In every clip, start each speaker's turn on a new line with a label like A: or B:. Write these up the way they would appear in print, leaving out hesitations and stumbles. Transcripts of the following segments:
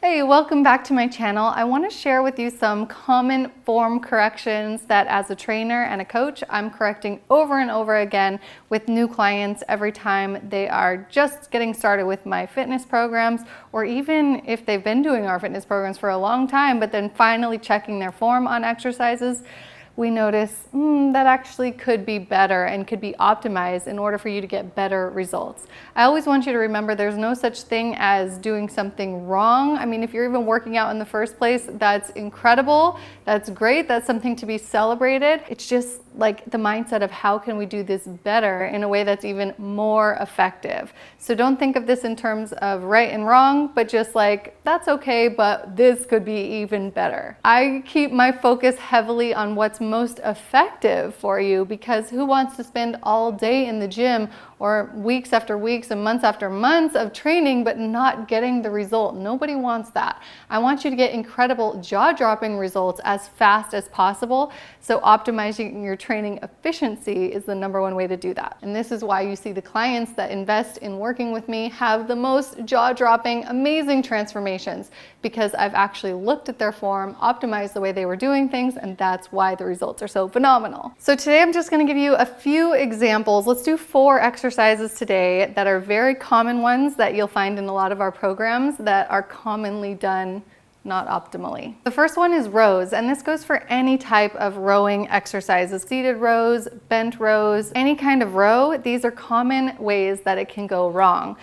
A: Hey, welcome back to my channel. I want to share with you some common form corrections that as a trainer and a coach, I'm correcting over and over again with new clients every time they are just getting started with my fitness programs, or even if they've been doing our fitness programs for a long time, but then finally checking their form on exercises. We notice that actually could be better and could be optimized in order for you to get better results. I always want you to remember there's no such thing as doing something wrong. I mean, if you're even working out in the first place, that's incredible. That's great. That's something to be celebrated. It's just like the mindset of how can we do this better in a way that's even more effective. So don't think of this in terms of right and wrong, but just like, that's okay, but this could be even better. I keep my focus heavily on what's most effective for you, because who wants to spend all day in the gym or weeks after weeks and months after months of training but not getting the result? Nobody wants that. I want you to get incredible jaw-dropping results as fast as possible. So optimizing your training efficiency is the #1 way to do that. And this is why you see the clients that invest in working with me have the most jaw-dropping, amazing transformations, because I've actually looked at their form, optimized the way they were doing things, and that's why the results are so phenomenal. So today I'm just going to give you a few examples. Let's do 4 exercises today that are very common ones that you'll find in a lot of our programs that are commonly done not optimally. The first one is rows, and this goes for any type of rowing exercises. Seated rows, bent rows, any kind of row. These are common ways that it can go wrong.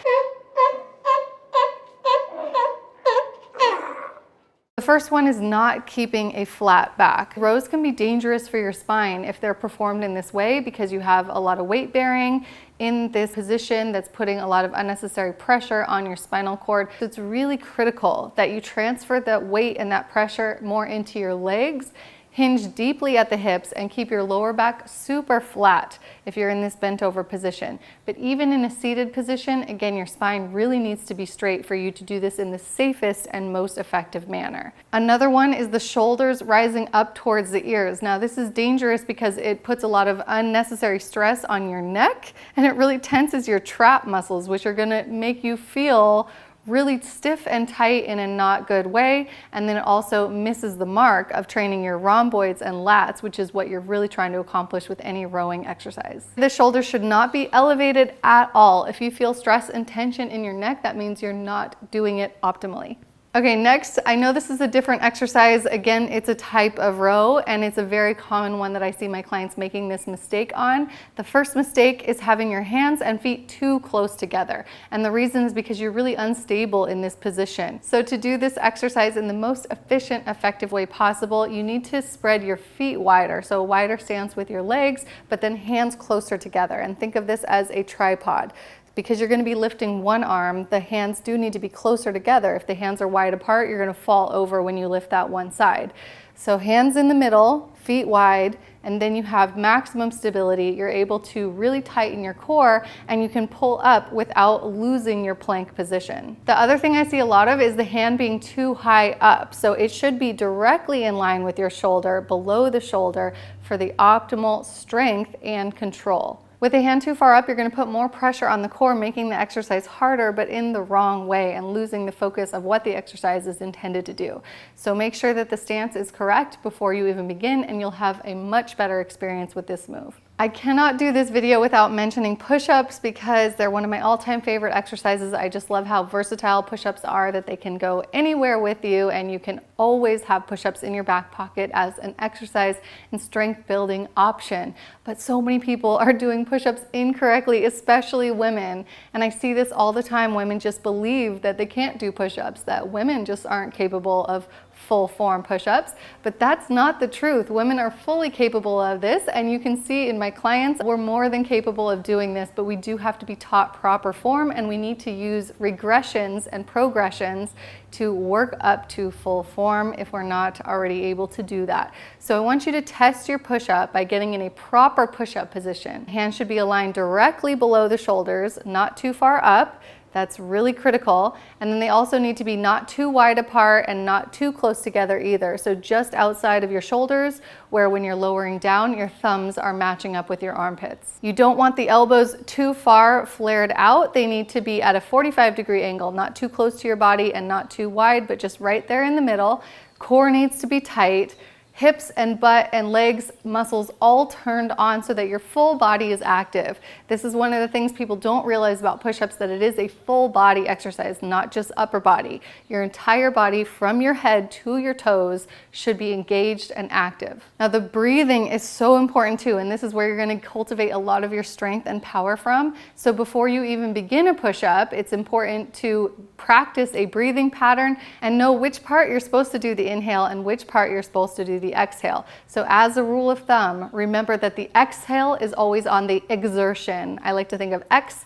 A: The first one is not keeping a flat back. Rows can be dangerous for your spine if they're performed in this way, because you have a lot of weight bearing in this position that's putting a lot of unnecessary pressure on your spinal cord. So it's really critical that you transfer that weight and that pressure more into your legs. Hinge deeply at the hips and keep your lower back super flat if you're in this bent over position. But even in a seated position, again, your spine really needs to be straight for you to do this in the safest and most effective manner. Another one is the shoulders rising up towards the ears. Now this is dangerous because it puts a lot of unnecessary stress on your neck, and it really tenses your trap muscles, which are gonna make you feel really stiff and tight in a not good way, and then it also misses the mark of training your rhomboids and lats, which is what you're really trying to accomplish with any rowing exercise. The shoulders should not be elevated at all. If you feel stress and tension in your neck, that means you're not doing it optimally. Okay, next, I know this is a different exercise. Again, it's a type of row, and it's a very common one that I see my clients making this mistake on. The first mistake is having your hands and feet too close together. And the reason is because you're really unstable in this position. So to do this exercise in the most efficient, effective way possible, you need to spread your feet wider. So a wider stance with your legs, but then hands closer together. And think of this as a tripod. Because you're going to be lifting one arm, the hands do need to be closer together. If the hands are wide apart, you're going to fall over when you lift that one side. So hands in the middle, feet wide, and then you have maximum stability. You're able to really tighten your core, and you can pull up without losing your plank position. The other thing I see a lot of is the hand being too high up. So it should be directly in line with your shoulder, below the shoulder, for the optimal strength and control. With the hand too far up, you're going to put more pressure on the core, making the exercise harder, but in the wrong way, and losing the focus of what the exercise is intended to do. So make sure that the stance is correct before you even begin, and you'll have a much better experience with this move. I cannot do this video without mentioning push-ups, because they're one of my all-time favorite exercises. I just love how versatile push-ups are, that they can go anywhere with you, and you can always have push-ups in your back pocket as an exercise and strength building option. But so many people are doing push-ups incorrectly, especially women. And I see this all the time. Women just believe that they can't do push-ups, that women just aren't capable of full form push-ups, but that's not the truth. Women are fully capable of this, and you can see in my clients, we're more than capable of doing this, but we do have to be taught proper form, and we need to use regressions and progressions to work up to full form if we're not already able to do that. So I want you to test your push-up by getting in a proper push-up position. Hands should be aligned directly below the shoulders, not too far up. That's really critical. And then they also need to be not too wide apart and not too close together either. So just outside of your shoulders, where when you're lowering down, your thumbs are matching up with your armpits. You don't want the elbows too far flared out. They need to be at a 45-degree angle, not too close to your body and not too wide, but just right there in the middle. Core needs to be tight. Hips and butt and legs muscles all turned on so that your full body is active. This is one of the things people don't realize about push-ups, that it is a full body exercise, not just upper body. Your entire body from your head to your toes should be engaged and active. Now the breathing is so important too, and this is where you're going to cultivate a lot of your strength and power from. So before you even begin a push-up, it's important to practice a breathing pattern and know which part you're supposed to do the inhale and which part you're supposed to do the exhale. So as a rule of thumb, remember that the exhale is always on the exertion. I like to think of X.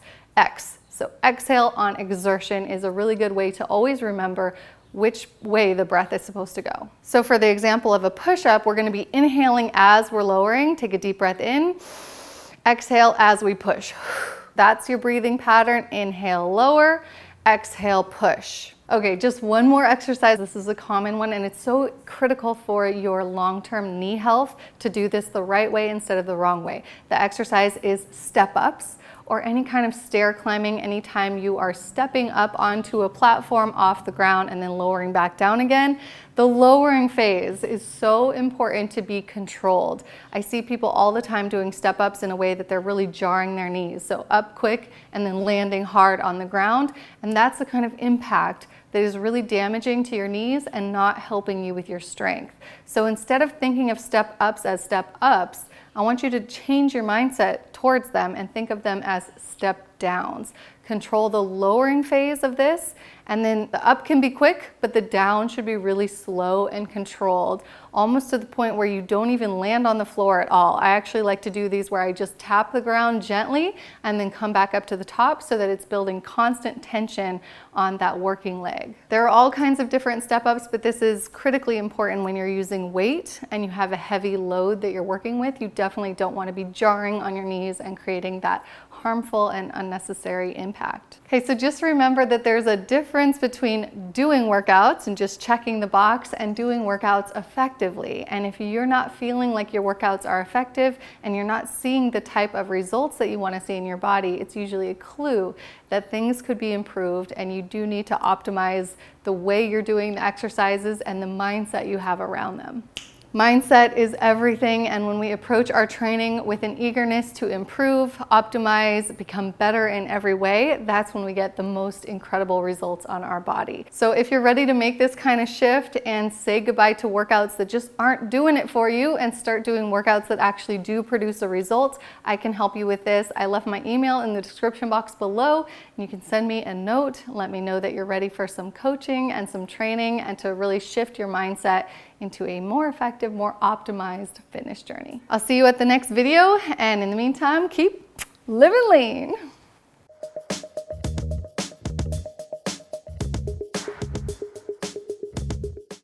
A: So exhale on exertion is a really good way to always remember which way the breath is supposed to go. So for the example of a push-up, we're going to be inhaling as we're lowering. Take a deep breath in. Exhale as we push. That's your breathing pattern. Inhale, lower. Exhale, push. Okay, just one more exercise. This is a common one, and it's so critical for your long-term knee health to do this the right way instead of the wrong way. The exercise is step-ups, or any kind of stair climbing. Anytime you are stepping up onto a platform off the ground and then lowering back down again. The lowering phase is so important to be controlled. I see people all the time doing step-ups in a way that they're really jarring their knees. So up quick and then landing hard on the ground. And that's the kind of impact that is really damaging to your knees and not helping you with your strength. So instead of thinking of step-ups as step-ups, I want you to change your mindset towards them and think of them as step downs. Control the lowering phase of this, and then the up can be quick, but the down should be really slow and controlled, almost to the point where you don't even land on the floor at all. I actually like to do these where I just tap the ground gently and then come back up to the top so that it's building constant tension on that working leg. There are all kinds of different step-ups, but this is critically important when you're using weight and you have a heavy load that you're working with. You definitely don't want to be jarring on your knees and creating that harmful and unnecessary impact. Okay, so just remember that there's a difference between doing workouts and just checking the box and doing workouts effectively. And if you're not feeling like your workouts are effective and you're not seeing the type of results that you want to see in your body, it's usually a clue that things could be improved, and you do need to optimize the way you're doing the exercises and the mindset you have around them. Mindset is everything, and when we approach our training with an eagerness to improve, optimize, become better in every way, that's when we get the most incredible results on our body. So if you're ready to make this kind of shift and say goodbye to workouts that just aren't doing it for you and start doing workouts that actually do produce a result, I can help you with this. I left my email in the description box below, and you can send me a note. Let me know that you're ready for some coaching and some training and to really shift your mindset into a more effective, more optimized fitness journey. I'll see you at the next video, and in the meantime, keep living lean.